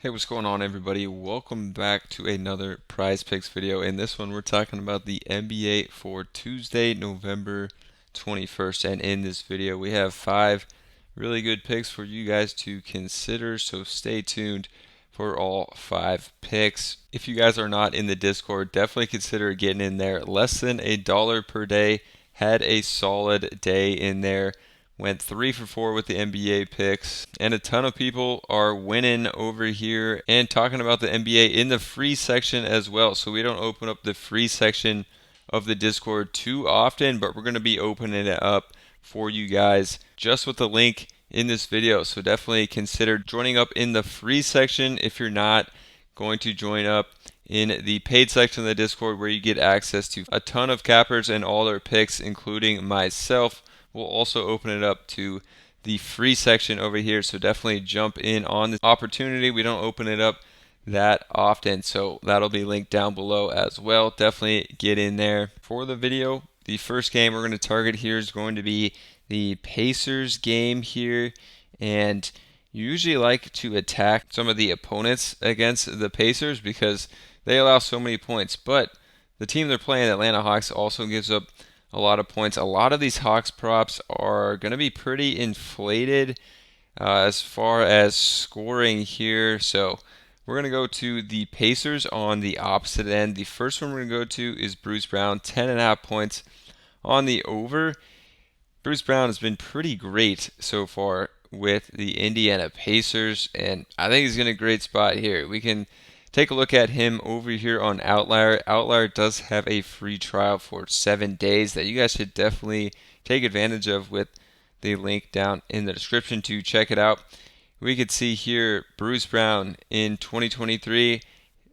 Hey, what's going on, everybody? Welcome back to another Prize Picks video. In this one, we're talking about the NBA for Tuesday, November 21st. And in this video, we have 5 really good picks for you guys to consider. So stay tuned for all 5 picks. If you guys are not in the Discord, definitely consider getting in there. Less than $1 per day. Had a solid day in there. Went 3 for 4 with the NBA picks, and a ton of people are winning over here and talking about the NBA in the free section as well. So we don't open up the free section of the Discord too often, but we're going to be opening it up for you guys just with the link in this video. So definitely consider joining up in the free section if you're not going to join up in the paid section of the Discord, where you get access to a ton of cappers and all their picks, including myself. We'll also open it up to the free section over here, so definitely jump in on this opportunity. We don't open it up that often, so that'll be linked down below as well. Definitely get in there. For the video, the first game we're going to target here is going to be the Pacers game here, and you usually like to attack some of the opponents against the Pacers because they allow so many points, but the team they're playing, the Atlanta Hawks, also gives up a lot of points. A lot of these Hawks props are going to be pretty inflated as far as scoring here. So we're going to go to the Pacers on the opposite end. The first one we're going to go to is Bruce Brown, 10.5 points on the over. Bruce Brown has been pretty great so far with the Indiana Pacers, and I think he's in a great spot here. We can take a look at him over here on Outlier. Outlier does have a free trial for 7 days that you guys should definitely take advantage of with the link down in the description to check it out. We could see here Bruce Brown in 2023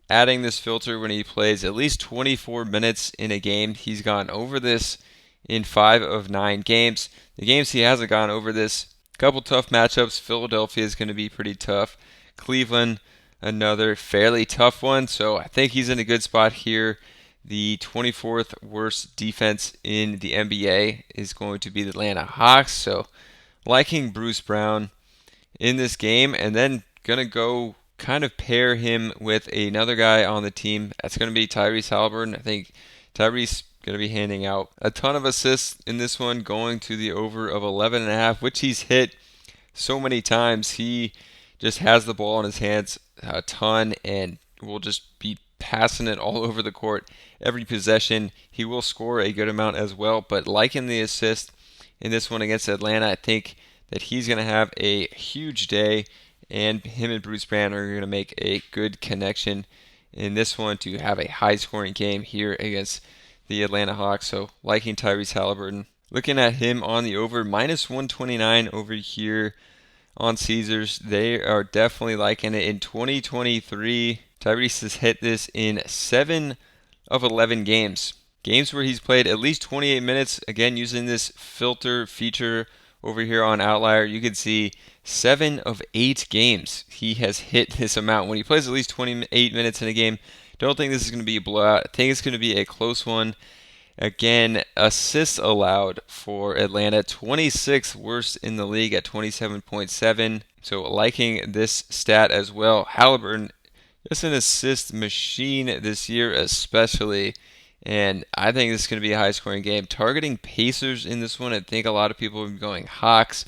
adding this filter when he plays at least 24 minutes in a game. He's gone over this in 5 of 9 games. The games he hasn't gone over this, couple tough matchups. Philadelphia is going to be pretty tough. Cleveland, another fairly tough one. So I think he's in a good spot here. The 24th worst defense in the NBA is going to be the Atlanta Hawks. So liking Bruce Brown in this game, and then going to go kind of pair him with another guy on the team. That's going to be Tyrese Halliburton. I think Tyrese going to be handing out a ton of assists in this one, going to the over of 11.5, which he's hit so many times. He just has the ball in his hands a ton and will just be passing it all over the court every possession. He will score a good amount as well, but liking the assist in this one against Atlanta, I think that he's going to have a huge day, and him and Bruce Brown are going to make a good connection in this one to have a high-scoring game here against the Atlanta Hawks. So liking Tyrese Halliburton. Looking at him on the over, minus 129 over here on Caesars. They are definitely liking it. In 2023, Tyrese has hit this in 7 of 11 games. Games where he's played at least 28 minutes. Again, using this filter feature over here on Outlier, you can see 7 of 8 games he has hit this amount. When he plays at least 28 minutes in a game, don't think this is going to be a blowout. I think it's going to be a close one. Again, assists allowed for Atlanta, 26th worst in the league at 27.7. So liking this stat as well. Halliburton, just an assist machine this year especially. And I think this is going to be a high-scoring game. Targeting Pacers in this one, I think a lot of people have been going Hawks,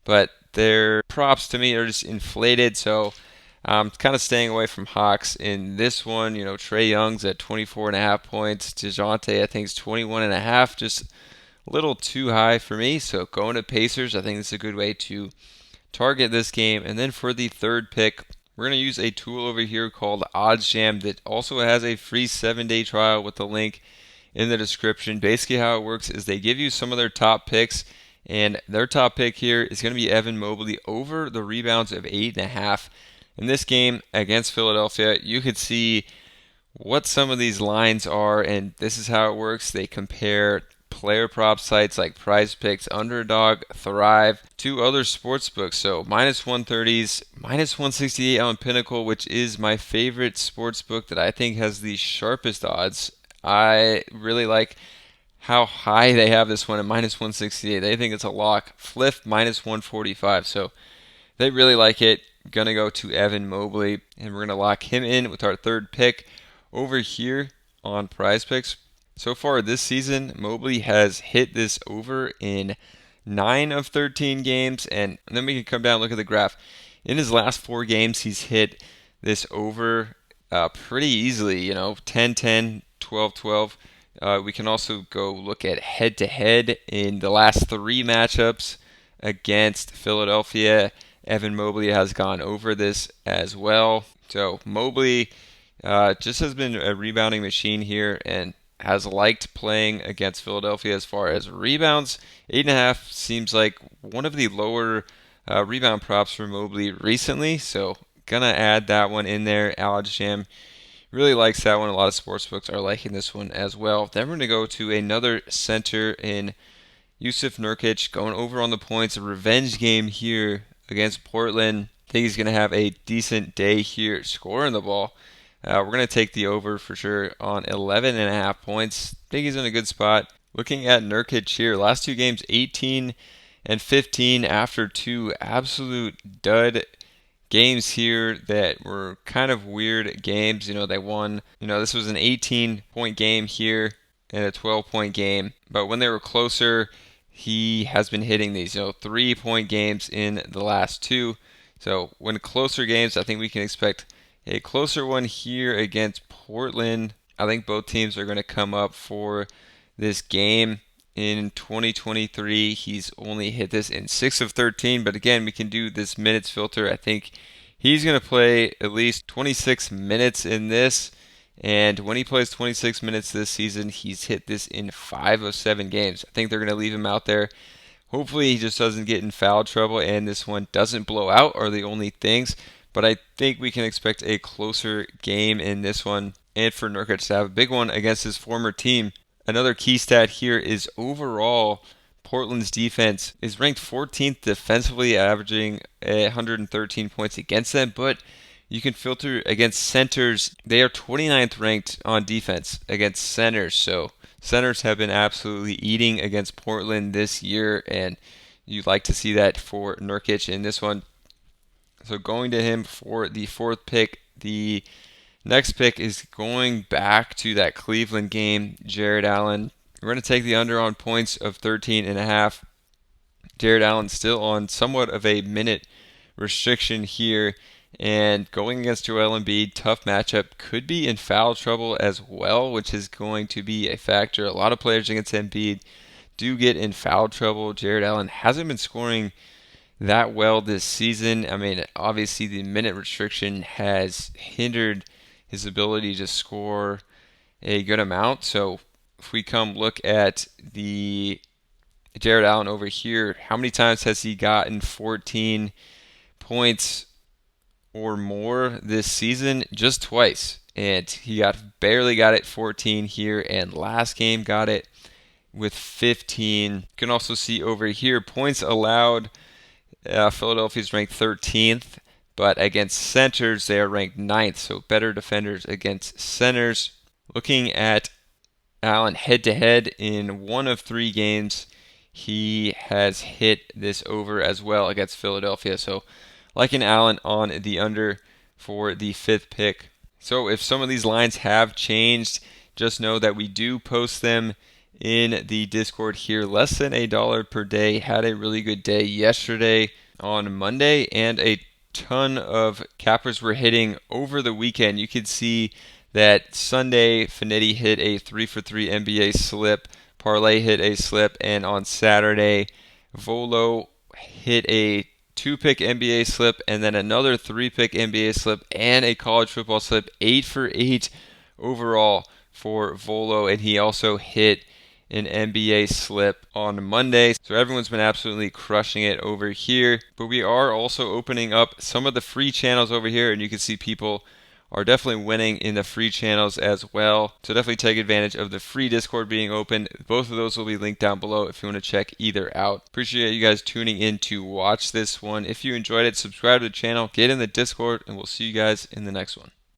but their props to me are just inflated, so I'm kind of staying away from Hawks in this one. You know, Trae Young's at 24.5 points. DeJounte, I think, is 21.5, just a little too high for me. So going to Pacers, I think this is a good way to target this game. And then for the third pick, we're going to use a tool over here called OddsJam that also has a free 7-day trial with the link in the description. Basically how it works is they give you some of their top picks, and their top pick here is going to be Evan Mobley over the rebounds of 8.5. In this game against Philadelphia, you could see what some of these lines are, and this is how it works. They compare player prop sites like Prizepicks, Underdog, Thrive to other sports books. So minus 130s, minus 168 on Pinnacle, which is my favorite sports book that I think has the sharpest odds. I really like how high they have this one at minus 168. They think it's a lock. Fliff minus 145. So they really like it. gonna go to Evan Mobley, and we're gonna lock him in with our third pick over here on Prizepicks. So far this season, Mobley has hit this over in 9 of 13 games, and then we can come down and look at the graph. In his last 4 games, he's hit this over pretty easily, 10-10, 12-12. We can also go look at head-to-head in the last 3 matchups against Philadelphia. Evan Mobley has gone over this as well. So Mobley just has been a rebounding machine here and has liked playing against Philadelphia as far as rebounds. 8.5 seems like one of the lower rebound props for Mobley recently, so gonna add that one in there. Alex Jam really likes that one. A lot of sportsbooks are liking this one as well. Then we're gonna go to another center in Jusuf Nurkic, going over on the points. A revenge game here against Portland. I think he's gonna have a decent day here scoring the ball. We're going to take the over for sure on 11.5 points. I think he's in a good spot. Looking at Nurkic here, last 2 games, 18 and 15 after 2 absolute dud games here that were kind of weird games. They won, this was an 18-point game here and a 12-point game. But when they were closer, he has been hitting these, 3-point games in the last 2. So when closer games, I think we can expect a closer one here against Portland. I think both teams are going to come up for this game. In 2023, he's only hit this in 6 of 13, but again, we can do this minutes filter. I think he's going to play at least 26 minutes in this, and when he plays 26 minutes this season, he's hit this in 5 of 7 games. I think they're going to leave him out there. Hopefully, he just doesn't get in foul trouble, and this one doesn't blow out are the only things. But I think we can expect a closer game in this one, and for Nurkic to have a big one against his former team. Another key stat here is overall, Portland's defense is ranked 14th defensively, averaging 113 points against them, but you can filter against centers. They are 29th ranked on defense against centers, so centers have been absolutely eating against Portland this year, and you'd like to see that for Nurkic in this one. So going to him for the 4th pick. The next pick is going back to that Cleveland game, Jared Allen. We're going to take the under on points of 13.5. Jared Allen still on somewhat of a minute restriction here. And going against Joel Embiid, tough matchup. Could be in foul trouble as well, which is going to be a factor. A lot of players against Embiid do get in foul trouble. Jared Allen hasn't been scoring that well this season. I mean, obviously the minute restriction has hindered his ability to score a good amount. So if we come look at the Jared Allen over here, how many times has he gotten 14 points or more this season? Just twice. And he barely got it 14 here, and last game got it with 15. You can also see over here points allowed. Philadelphia's ranked 13th, but against centers, they are ranked 9th, so better defenders against centers. Looking at Allen head-to-head in 1 of 3 games, he has hit this over as well against Philadelphia. So liking Allen on the under for the 5th pick. So if some of these lines have changed, just know that we do post them in the Discord here. Less than $1 per day. Had a really good day yesterday on Monday, and a ton of cappers were hitting over the weekend. You could see that Sunday, Finetti hit a 3-for-3 NBA slip. Parlay hit a slip, and on Saturday, Volo hit a 2-pick NBA slip, and then another 3-pick NBA slip, and a college football slip. 8 for 8 overall for Volo, and he also hit an NBA slip on Monday. So everyone's been absolutely crushing it over here. But we are also opening up some of the free channels over here, and you can see people are definitely winning in the free channels as well. So definitely take advantage of the free Discord being open. Both of those will be linked down below if you want to check either out. Appreciate you guys tuning in to watch this one. If you enjoyed it, subscribe to the channel, get in the Discord, and we'll see you guys in the next one.